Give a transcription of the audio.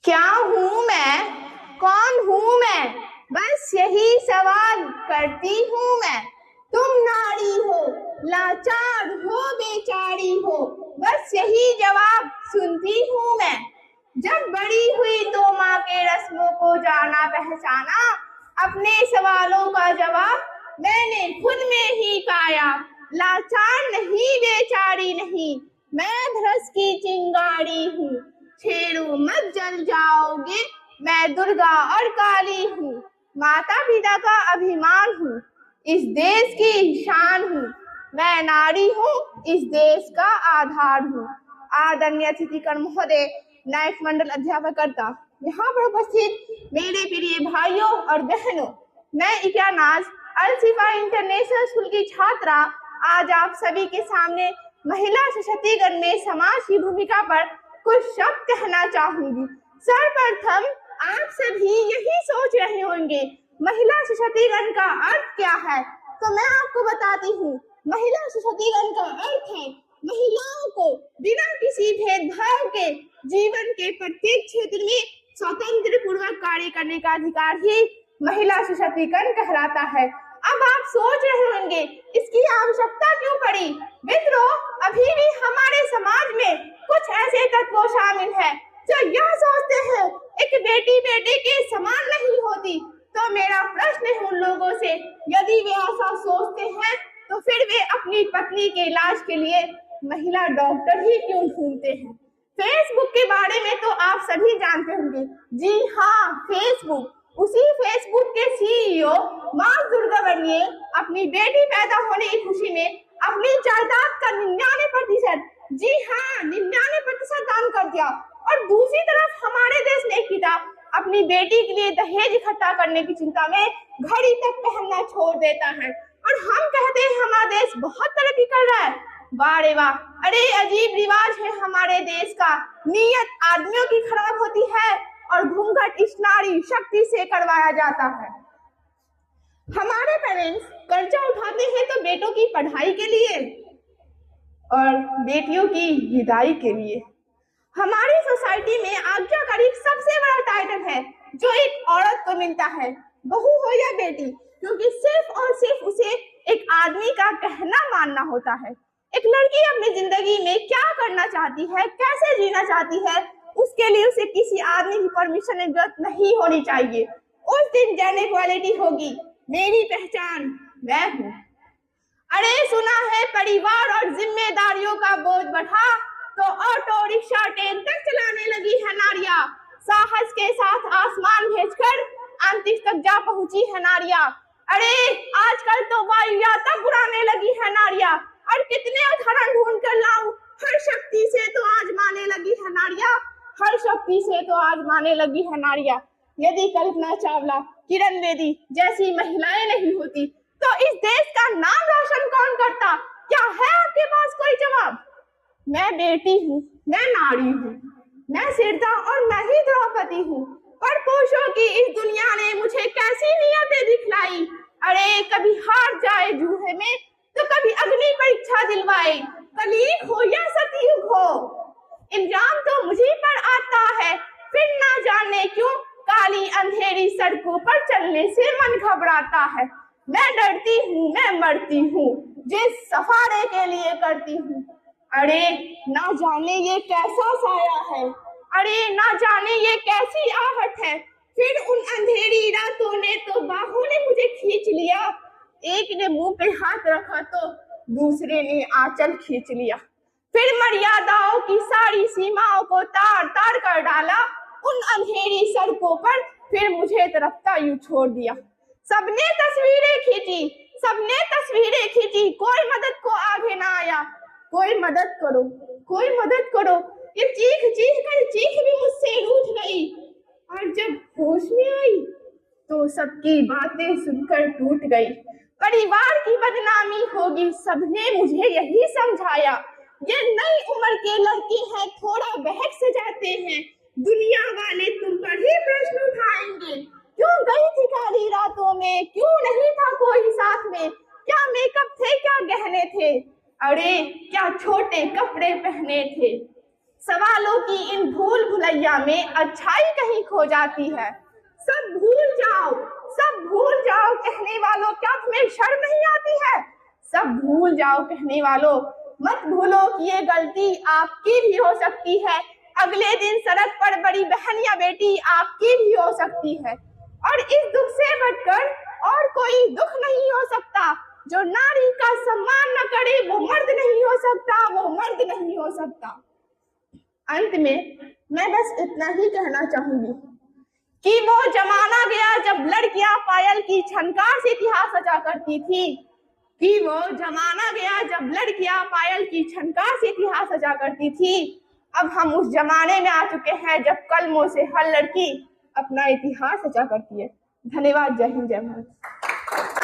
क्या हूँ मैं, कौन हूँ मैं, बस यही सवाल करती हूँ मैं। तुम नारी हो, लाचार हो, बेचारी हो, बस यही जवाब सुनती हूँ मैं। जब बड़ी हुई तो माँ के रस्मों को जाना पहचाना, अपने सवालों का जवाब मैंने खुद में ही पाया। लाचार नहीं, बेचारी नहीं, मैं धरस की चिंगारी हूँ। छेड़ो मत, जल जाओगे, मैं दुर्गा और काली हूँ। माता पिता का अभिमान हूँ, इस देश की शान हूँ। मैं नारी हूँ, इस देश का आधार हूँ। आदरणीय अतिथिगण महोदय, नायक मंडल अध्यापकर्ता, यहाँ पर उपस्थित मेरे प्रिय भाइयों और बहनों, मैं इक्रा नाज अल शिफा इंटरनेशनल स्कूल की छात्रा आज आप सभी के सामने महिला सशक्तिकरण में समाज की भूमिका पर कुछ शब्द कहना चाहूंगी। सर्वप्रथम आप सभी यही सोच रहे होंगे महिला सशक्तिकरण का अर्थ क्या है, तो मैं आपको बताती हूँ। महिला सशक्तिकरण का अर्थ है महिलाओं को बिना किसी भेदभाव के जीवन के प्रत्येक क्षेत्र में स्वतंत्र पूर्वक कार्य करने का अधिकार ही महिला सशक्तिकरण कहलाता है। अब आप सोच रहे होंगे इसकी आवश्यकता क्यों पड़ी। मित्रों, अभी भी हमारे समाज में कुछ ऐसे तत्व शामिल हैं जो यह सोचते हैं एक बेटी बेटे के समान नहीं होती। तो मेरा प्रश्न है उन लोगों से, यदि वे ऐसा सोचते हैं तो फिर वे अपनी पत्नी के इलाज के लिए महिला डॉक्टर ही क्यों ढूंढते हैं। फेसबुक के बारे में तो आप सभी जानते होंगे। जी हाँ, फेसबुक, उसी फेसबुक के सीईओ मार्क जुकरबर्ग अपनी बेटी पैदा होने की खुशी में अपनी जायदाद का 99%, जी हाँ 99% दान कर दिया। और दूसरी तरफ हमारे देश में एक पिता अपनी बेटी के लिए दहेज इकट्ठा करने की चिंता में घड़ी तक पहनना छोड़ देता है और हम कहते हैं हमारा देश बहुत तरक्की कर रहा है। वाह रे वाह, अरे अजीब रिवाज है हमारे देश का। नीयत आदमियों की खराब होती है और घूंघट इस नारी शक्ति से करवाया जाता है। हमारे पेरेंट्स कर्जा उठाते हैं तो बेटों की पढ़ाई के लिए और बेटियों की विदाई के लिए। हमारी सोसाइटी में आज्ञाकारी सबसे बड़ा टाइटल है जो एक औरत को मिलता है, बहू हो या बेटी, क्योंकि सिर्फ और सिर्फ उसे एक आदमी का कहना मानना होता है। एक लड़की अपनी जिंदगी में क्या करना चाहती है, कैसे जीना चाहती है, उसके लिए उसे किसी आदमी की परमिशन की जरूरत नहीं होनी चाहिए। उस दिन जेंडर इक्वालिटी होगी। मेरी पहचान मैं हूँ। अरे सुना है परिवार और जिम्मेदारियों का बोझ बढ़ा तो ऑटो रिक्शा ट्रेन तक चलाने लगी है नारियां। साहस के साथ आसमान भेजकर अंतरिक्ष तक जा पहुंची है नारियां। अरे आजकल तो वायु यात्रा उड़ाने लगी है नारियां। और कितने उदाहरण ढूंढ कर लाऊं, हर शक्ति से तो आजमाने लगी है नारियां, हर शक्ति से तो आजमाने लगी है नारियां। यदि कल्पना चावला, किरण बेदी जैसी महिलाएं नहीं होती तो इस देश का नाम रोशन कौन करता। क्या है आपके पास कोई जवाब। मैं बेटी हूँ, मैं नारी हूँ, मैं सिरदा और मैं ही द्रौपदी हूँ। पर पुरुषों की इस दुनिया ने मुझे कैसी नियतें दिखलाई। अरे कभी हार जाए जूहे में तो कभी अग्नि परीक्षा दिलवाए। कलयुग हो या सतयुग हो, इल्जाम तो मुझे पर आता है। फिर ना जाने क्यों काली अंधेरी सड़कों पर चलने से मन घबराता है। मैं डरती हूँ, मैं मरती हूँ, जिस सफारे के लिए करती हूँ। अरे ना जाने ये कैसा साया है, अरे ना जाने ये कैसी आहट है। फिर उन अंधेरी रातों ने तो बाहों ने मुझे खींच लिया। एक ने मुंह पे हाथ रखा तो दूसरे ने आंचल खींच लिया। फिर मर्यादाओं की सारी सीमाओं को तार तार कर डाला उन अंधेरी सड़कों पर, फिर मुझे तरफता यूं छोड़ दिया। सबने तस्वीरें खींची, सबने तस्वीरें खींची, कोई मदद को आगे ना आया। कोई मदद करो, कोई मदद करो, ये चीख चीख कर चीख भी मुझसे रूठ गई। और जब होश में आई तो सबकी बातें सुनकर टूट गई। परिवार की बदनामी होगी, सबने मुझे यही समझाया। ये नई उम्र के लड़के हैं, थोड़ा बहक से जाते हैं, दुनिया वाले तुम पर ही प्रश्न उठाएंगे। क्यों गई थी काली रातों में, क्यों नहीं था कोई साथ में, क्या मेकअप थे, क्या गहने थे, अरे क्या छोटे कपड़े पहने थे। सवालों की इन भूल भुलैया में अच्छाई कहीं खो जाती है। सब भूल जाओ कहने वालों, क्या तुम्हें शर्म नहीं आती है? सब भूल जाओ कहने वालों, मत भूलो कि ये गलती आपकी भी हो सकती है। अगले दिन सड़क पर बड़ी बहन या बेटी आपकी भी हो सकती है। और इस दुख से बढ़कर और कोई दुख नहीं हो सकता। जो नारी का सम्मान न करे वो मर्द नहीं हो सकता, वो मर्द नहीं हो सकता। अंत में मैं बस इतना ही कहना चाहूंगी कि वो जमाना गया जब लड़कियां पायल की झनकार से इतिहास सजा करती थी, कि वो जमाना गया जब लड़कियां पायल की झनकार से इतिहास सजा करती थी। अब हम उस जमाने में आ चुके हैं जब कलमों से हर लड़की अपना इतिहास सजा करती है। धन्यवाद। जय हिंद, जय भारत।